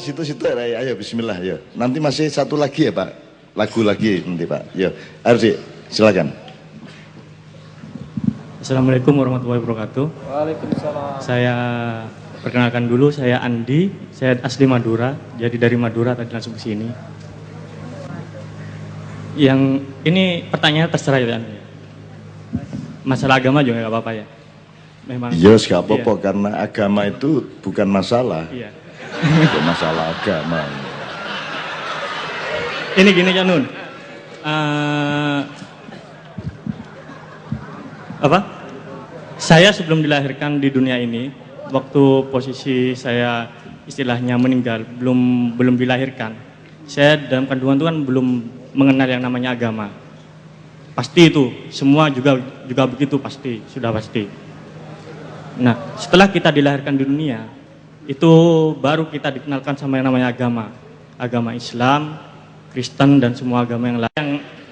situ-situ ya. Ayo bismillah ya. Nanti masih satu lagi ya Pak. Lagu lagi nanti Pak. Ya. Ardi, silakan. Assalamualaikum warahmatullahi wabarakatuh. Waalaikumsalam. Saya perkenalkan dulu, saya Andi, saya asli Madura, jadi dari Madura tadi langsung ke sini. Yang ini pertanyaan terserah ya Andi. Masalah agama juga nggak apa-apa ya. Memang. Yes, nggak apa-apa karena agama itu bukan masalah. Iya. Bukan masalah agama. Ini gini ya Nun. Saya sebelum dilahirkan di dunia ini, waktu posisi saya istilahnya meninggal, belum dilahirkan. Saya dalam kandungan itu kan belum mengenal yang namanya agama. Pasti itu, semua juga begitu pasti, sudah pasti. Nah, setelah kita dilahirkan di dunia, itu baru kita dikenalkan sama yang namanya agama. Agama Islam, Kristen dan semua agama yang lain. Yang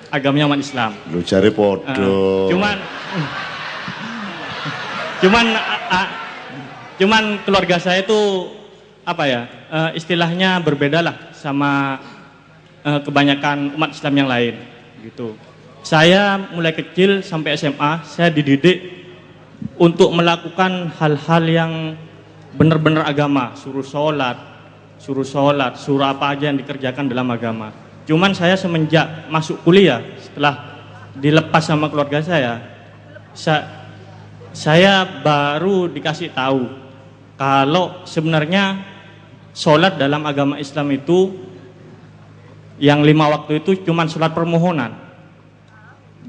agamanya umat Islam. Lu cari podo. Cuman keluarga saya itu istilahnya berbeda lah sama kebanyakan umat Islam yang lain gitu. Saya mulai kecil sampai SMA saya dididik untuk melakukan hal-hal yang benar-benar agama, suruh sholat, suruh apa aja yang dikerjakan dalam agama. Cuman saya semenjak masuk kuliah, setelah dilepas sama keluarga saya baru dikasih tahu kalau sebenarnya sholat dalam agama Islam itu yang 5 waktu itu cuma sholat permohonan.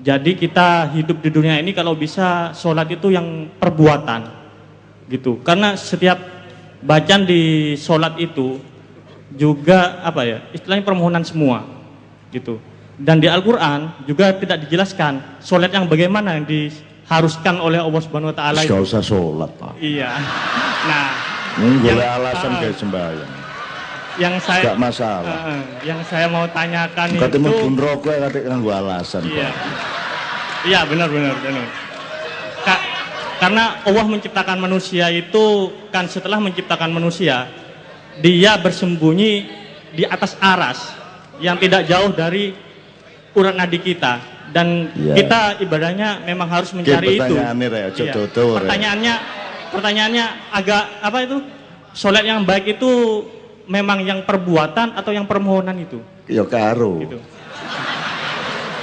Jadi kita hidup di dunia ini kalau bisa sholat itu yang perbuatan gitu. Karena setiap bacaan di sholat itu juga istilahnya permohonan semua gitu. Dan di Al-Quran juga tidak dijelaskan sholat yang bagaimana yang diharuskan oleh Allah Subhanahu Wa Taala. Gak usah sholat Pak. Iya. Nah, boleh alasan kayak sembahyang. Yang saya gak masalah. Yang saya mau tanyakan katanya itu. Katanya rokok katanya gak alasan. Iya. Iya benar. Karena Allah menciptakan manusia itu kan setelah menciptakan manusia, dia bersembunyi di atas aras yang tidak jauh dari urat nadi kita dan kita ibadahnya memang harus mencari itu. Pertanyaannya agak sholat yang baik itu memang yang perbuatan atau yang permohonan itu? Ya karo. Gitu.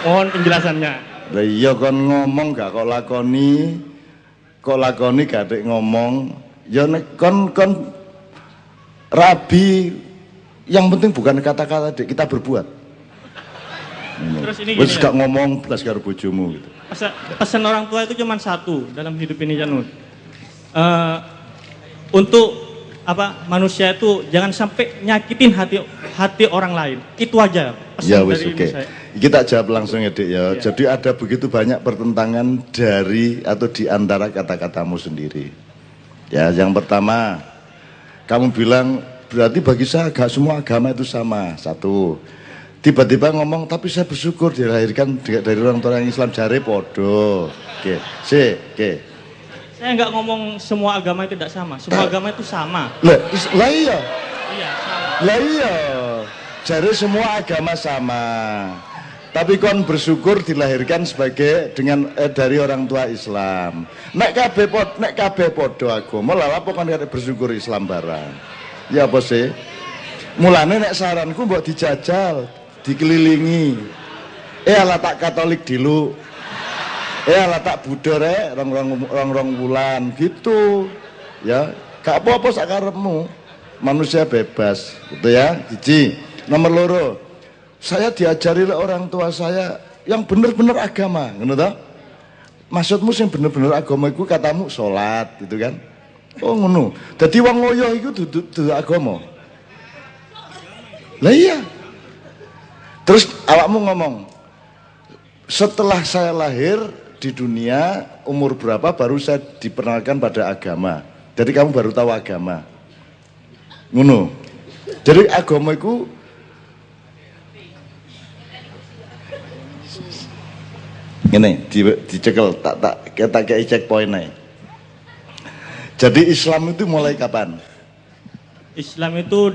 Mohon penjelasannya. Lah iya kon ngomong gak kok lakoni gak dek ngomong. Ya kon rabi, yang penting bukan kata-kata dek, kita berbuat. Terus ini gini gak ngomong belas karo bojomu gitu. Pesan orang tua itu cuma satu dalam hidup ini Janun. Untuk manusia itu jangan sampai nyakitin hati orang lain. Itu aja pesan dari ibu saya. Kita jawab langsung ya Dek ya. Jadi ada begitu banyak pertentangan dari atau di antara kata-katamu sendiri. Ya, yang pertama kamu bilang berarti bagi saya semua agama itu sama. Satu. Tiba-tiba ngomong tapi saya bersyukur dilahirkan dari orang tua yang Islam, jare podo. Oke. Saya nggak ngomong semua agama itu tidak sama. Semua agama itu sama. Lah iya. Iya, sama. Lah iya. Jare semua agama sama. Tapi kon bersyukur dilahirkan sebagai dari orang tua Islam. Nek kabeh podo agama, lha apa kon bersyukur Islam barang? Ya apa sih? Mulane nek saranku mbok dijajal, dikelilingi. Ala tak Katolik dulu. Ala tak Buddha rek rong bulan gitu. Ya, gak apa-apa sak karepmu. Manusia bebas, gitu ya. Siji. Nomor loro. Saya diajari oleh orang tua saya yang benar-benar agama, ngono toh? Maksudmu sing bener-bener agama iku katamu salat gitu kan? Oh ngono. Dadi wong loyo iku dudu agama. Lah iya. Terus awakmu ngomong, setelah saya lahir di dunia umur berapa baru saya diperkenalkan pada agama. Jadi kamu baru tahu agama. Ngono. Jadi agama iku ini dicekel tak kayak checkpoint aja. Jadi Islam itu mulai kapan? Islam itu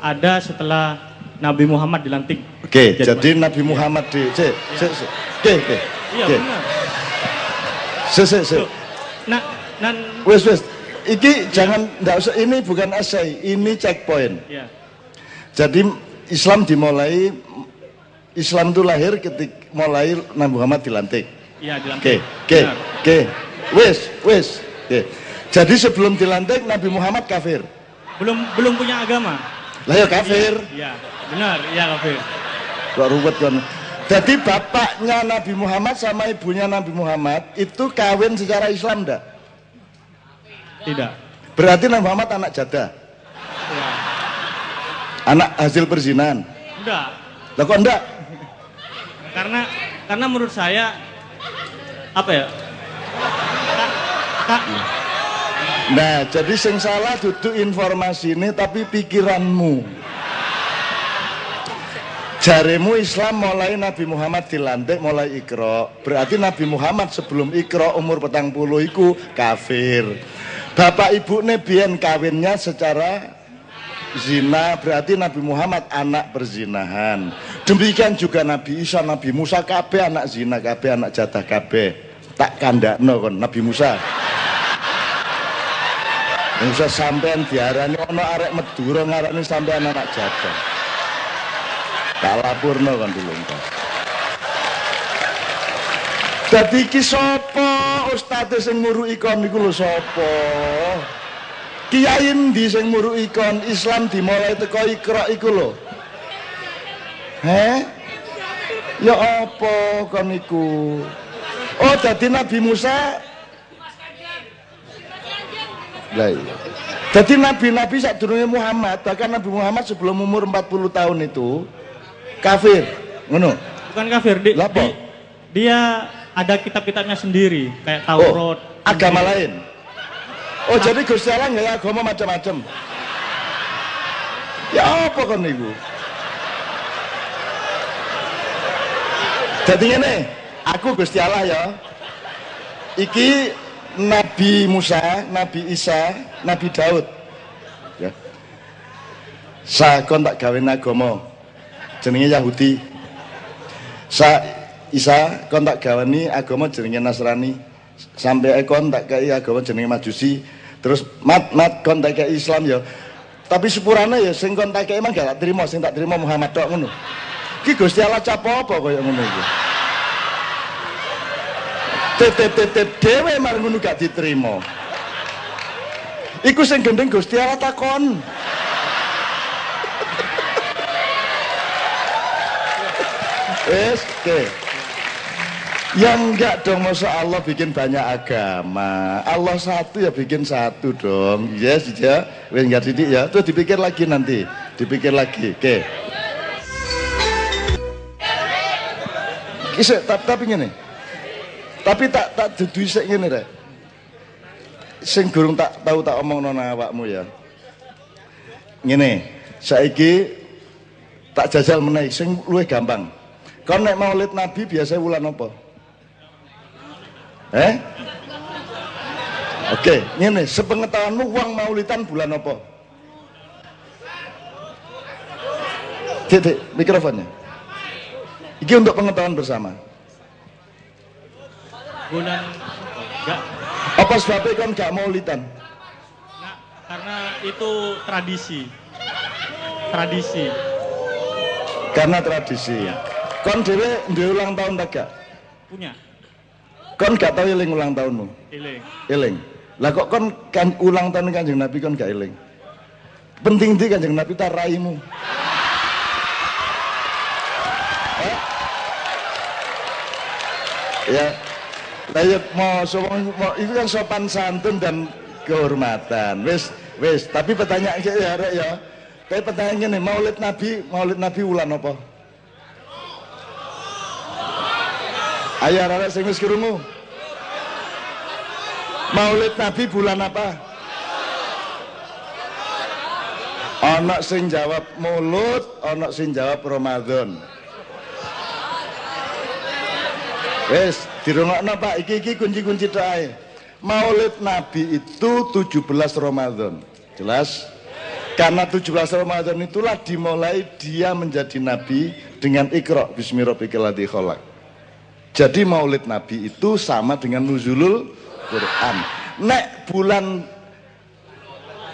ada setelah Nabi Muhammad dilantik. Oke, jadi Nabi Muhammad Oke. Iya benar. Nah, Wes. Iki jangan, nggak usah, ini bukan essay, ini checkpoint. Ya. Jadi Islam itu lahir ketika mulai Nabi Muhammad dilantik. Iya, dilantik. Oke. Wes. Oke. Jadi sebelum dilantik Nabi Muhammad kafir. Belum punya agama. Lah ya kafir. Iya, benar, iya kafir. Kok ruwet kan. Jadi bapaknya Nabi Muhammad sama ibunya Nabi Muhammad itu kawin secara Islam enggak? Tidak. Berarti Nabi Muhammad anak jadah. Ya. Anak hasil perzinahan. Enggak. Lah kok enggak? Karena menurut saya apa ya? Nah, jadi sing salah duduk informasi ini tapi pikiranmu. Jaremu Islam mulai Nabi Muhammad dilantik mulai Iqra. Berarti Nabi Muhammad sebelum Iqra umur 40 iku kafir. Bapak ibu biyen kawinnya secara zina, berarti Nabi Muhammad anak perzinahan. Demikian juga Nabi Isa, Nabi Musa kabeh anak zina, kabeh anak jatah kabeh. Tak kandakno kon Nabi Musa. Musa sampean diarani ono arek Madura ngarani sampean anak jatah. Tak lapurno kan dulu engko. Dadi iki sapa ustaze sing muruki kon niku lho sapa? Kiai endi sing muruki kon Islam dimulai teko Iqra iku lho. Ya apa kon niku? Oh dadi Nabi Musa. Lah iya. Jadi nabi-nabi sadurunge Muhammad, bahkan Nabi Muhammad sebelum umur 40 tahun itu kafir, ngono. Bukan kafir, dia ada kitab-kitabnya sendiri, kayak Taurat. Agama lain. Oh, jadi Gusti Allah nggak agama macam-macam. Ya apa kan niku? Jadi ngene, aku Gusti Allah ya. Iki Nabi Musa, Nabi Isa, Nabi Daud. Ya. Kon tak gawe agama. Jenenge Yahudi. Isa kon tak gawani agama jenenge Nasrani. Sampai kon tak kei agama jenenge Majusi. Terus mat kon tak kei Islam ya. Tapi sepurane ya sing kon tak kei emang gak terima, sing tak terima Muhammad tok ngono. Ki Gusti Allah cap apa kaya ngono iki. Tetep dewe mar ngono gak diterima. Iku sing gendeng Gusti Allah takon. Oke. Ya enggak dong, masa Allah bikin banyak agama. Allah satu ya bikin satu dong. Yes, ya. Wes enggak sidik ya. Tuh dipikir lagi nanti. Dipikir lagi. Oke. Kisah tapi ngene. Tapi tak dudu sik ngene rek. Sing gurung tak tahu tak omongno nang awakmu ya. Ngene, saiki tak jajal meneh sing luwih gampang. Kon nek Maulid Nabi biasa wulan apa? Oke, ngene, sepengetahuanmu wong Maulidan bulan apa? Titik mikrofonnya. Iki untuk pengetahuan bersama. Bulan enggak. Apa sebabnya kon gak Maulidan? Nah, karena itu tradisi. Karena tradisi. Kon dhewe duwe ulang tahun tak gak? Punya. Kon gak tau eling ulang tahunmu? Eling. Lah kok kon kan ulang tahun Kanjeng Nabi kon gak eling? Penting di Kanjeng Nabi ta raimu. Ya. Lah ya mau itu kan sopan santun dan kehormatan. Wis, tapi pertanyaan ya rek ya. Kayak pertanyaan nih, Maulid Nabi wulan apa? Ayo arek sing wis krungu. Maulid Nabi bulan apa? Ana sing jawab Maulud, ana sing jawab Ramadan. Wes, dirungokno Pak, iki kunci-kunci tok ae. Maulid Nabi itu 17 Ramadan. Jelas? Karena 17 Ramadan itulah dimulai dia menjadi nabi dengan Iqra bismi rabbikal ladzi khalaq. Jadi maulid nabi itu sama dengan nuzulul Quran. Nek bulan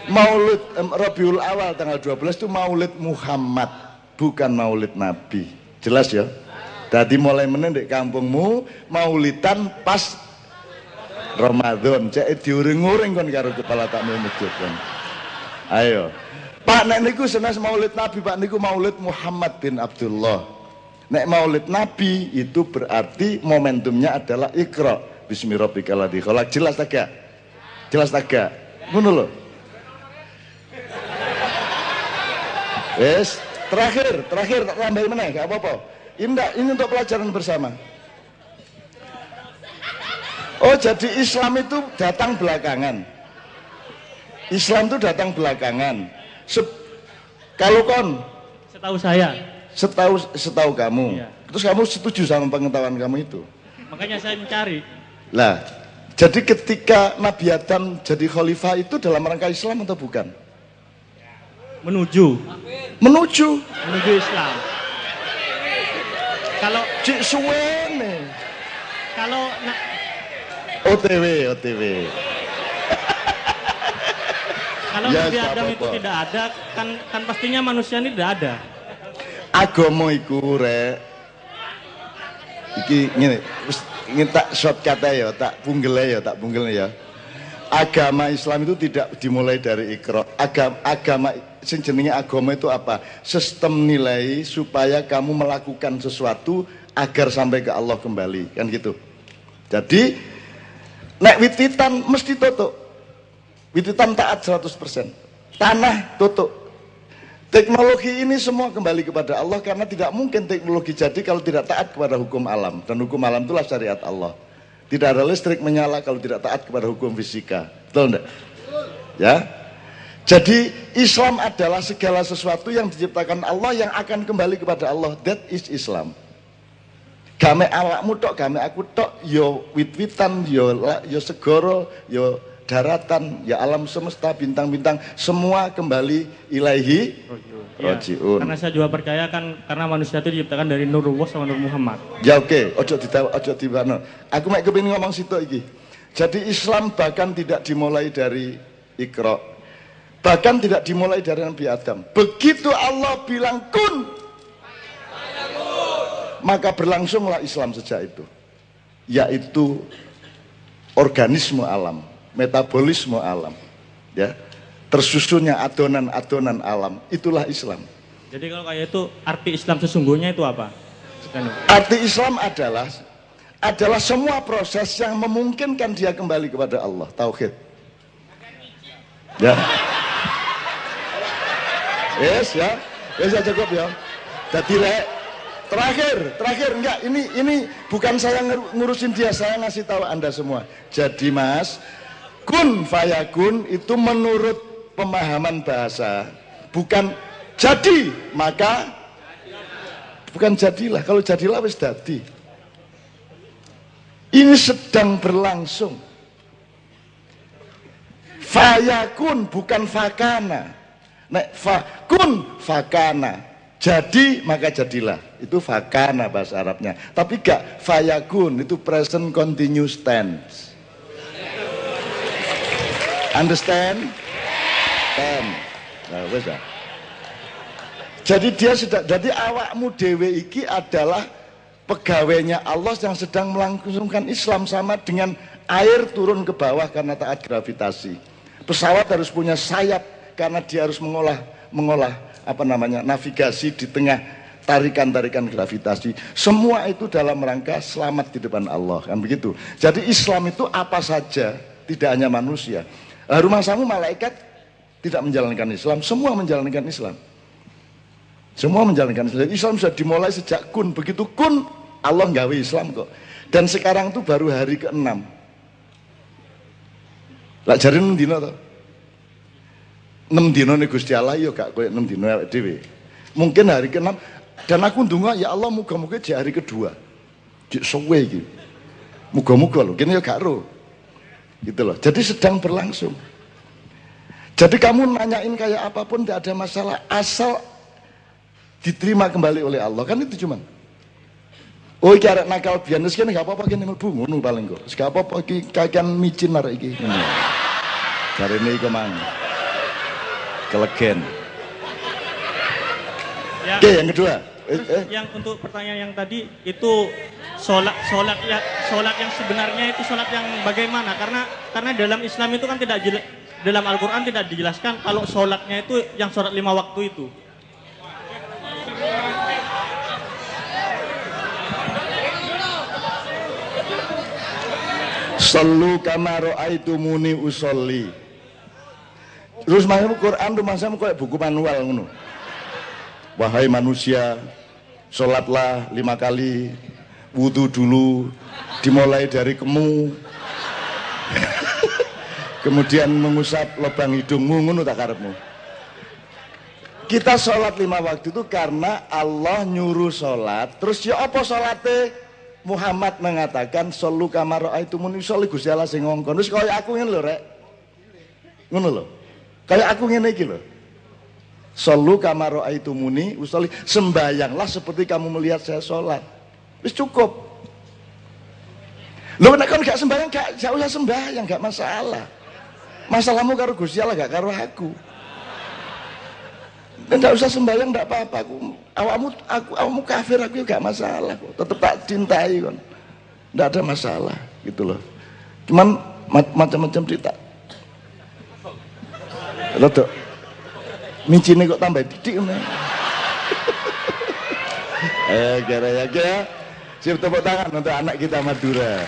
Maulid Rabiul Awal tanggal 12 itu maulid Muhammad, bukan maulid nabi. Jelas ya? Jadi mulai menendek kampungmu maulidan pas Ramadan, cek diuring-uring kon karo kepala takmir masjid kon. Ayo. Pak nek niku senes maulid nabi, Pak niku maulid Muhammad bin Abdullah. Nek maulid nabi itu berarti momentumnya adalah Iqra bismi rabbikal ladzi khalaq. Jelas tak gak? Jelas tak gak? Ngono lho. Yes, terakhir tak tambahin meneh, gak apa-apa. Ini untuk pelajaran bersama. Oh, jadi Islam itu datang belakangan. Islam itu datang belakangan. Kalau setahu saya, setahu kamu, iya. Terus kamu setuju sama pengetahuan kamu itu? Makanya saya mencari. Lah, jadi ketika Nabi Adam jadi khalifah itu dalam rangka Islam atau bukan? Menuju Islam. Kalau cik suwene. Kalau OTW. Kalau Ya, Nabi Adam apa-apa. itu tidak ada, kan pastinya manusia ini tidak ada. Agama iku rek. Iki ngene, wis ingin tak shortcut ya, tak punggel ya. Agama Islam itu tidak dimulai dari Iqra. Agama sing jenenge agama itu apa? Sistem nilai supaya kamu melakukan sesuatu agar sampai ke Allah kembali, kan gitu. Jadi nek wititan mesti tutup. Wititan taat 100%. Tanah tutup. Teknologi ini semua kembali kepada Allah karena tidak mungkin teknologi jadi kalau tidak taat kepada hukum alam, dan hukum alam itulah syariat Allah. Tidak ada listrik menyala kalau tidak taat kepada hukum fisika. Betul enggak? Ya. Jadi Islam adalah segala sesuatu yang diciptakan Allah yang akan kembali kepada Allah. That is Islam. Game awakmu tok, game aku tok, yo wit-witan, yo segoro, yo daratan, ya alam semesta, bintang-bintang, semua kembali ilaihi rojiun. Karena saya juga percaya kan, karena manusia itu diciptakan dari Nurullah sama Nur Muhammad. Ya oke, ojo dibano. Aku mek kepengin ngomong situ iki. Jadi Islam bahkan tidak dimulai dari Iqra. Bahkan tidak dimulai dari Nabi Adam. Begitu Allah bilang kun, maka berlangsunglah Islam sejak itu. Yaitu organisme alam, metabolisme alam, ya, tersusunnya adonan-adonan alam, itulah Islam. Jadi kalau kayak itu, arti Islam sesungguhnya itu apa? Arti Islam adalah semua proses yang memungkinkan dia kembali kepada Allah, tauhid. Ya. Yes ya, ya cukup ya. Jadi terakhir enggak, ini bukan saya ngurusin dia, saya ngasih tahu Anda semua. Jadi Mas, kun fayakun itu menurut pemahaman bahasa bukan jadi maka, bukan jadilah. Kalau jadilah wis dadi. Ini sedang berlangsung. Fayakun bukan fakana. Nek fakun fakana, jadi maka jadilah, itu fakana bahasa Arabnya. Tapi gak fayakun, itu present continuous tense. Understand? Nah, wes ya. Jadi dia sudah, jadi awakmu dewe iki adalah pegawainya Allah yang sedang melangsungkan Islam, sama dengan air turun ke bawah karena taat gravitasi. Pesawat harus punya sayap karena dia harus mengolah navigasi di tengah tarikan-tarikan gravitasi. Semua itu dalam rangka selamat di depan Allah, kan begitu. Jadi Islam itu apa saja, tidak hanya manusia. Rumah samu malaikat tidak menjalankan Islam, semua menjalankan Islam. Semua menjalankan Islam. Islam sudah dimulai sejak kun, begitu kun Allah nggawe Islam kok. Dan sekarang itu baru hari ke-6. Lah jare ndino to? 6 dino nih Gusti Allah yo gak koyo 6 dino awake dhewe. Mungkin hari ke-6 dan aku ndonga ya Allah muga-muga di hari kedua. Dik suwe iki. Muga-muga lho, kene yo gak ro. Gitu loh. Jadi sedang berlangsung. Jadi kamu nanyain kayak apapun tidak ada masalah, asal diterima kembali oleh Allah, kan itu cuman. Oh iki arek nakal biyen wis kene gak apa-apa kene mlebu ngono paling kok. Wis gak apa-apa iki kakean micin arek iki. Ngono. Jarene iku mang. Kelegen. Ya, Oke, yang kedua. yang untuk pertanyaan yang tadi itu sholat yang sebenarnya itu sholat yang bagaimana? Karena dalam Islam itu kan tidak dalam Al-Quran tidak dijelaskan kalau sholatnya itu yang sholat 5 waktu itu. Sallu kama ra'aitumuni usolli. Terus maksudmu Quran tuh maksudmu kayak buku manual ngono. Wahai manusia, sholatlah 5 kali, wudu dulu, dimulai dari kemu, kemudian mengusap lubang hidungmu, ngono tak karepmu. Kita sholat 5 waktu itu karena Allah nyuruh sholat. Terus ya apa sholatnya? Muhammad mengatakan sallu kama ra'aitumuni usolli, Gusti Allah sing ngongkon. Wis kaya aku ngene lho rek. Ngono lho. Kayak aku ngene iki lho. Sallu kama ra'aitumuni usolli, sembayanglah seperti kamu melihat saya sholat. Wis cukup. Lho nek kon gak sembayang gak usah sembayang, gak masalah. Masalahmu karo Gusti Allah gak karo aku. Enggak usah sembahyang, enggak apa-apa. Awakmu kafir, aku gak masalah kok. Tetep tak cintai kon. Enggak ada masalah gitu loh. Cuman macam-macam cerita. Rodok mincine kok tambah didik ngono. Gara-gara ya. Siap tepuk tangan untuk anak kita Madura.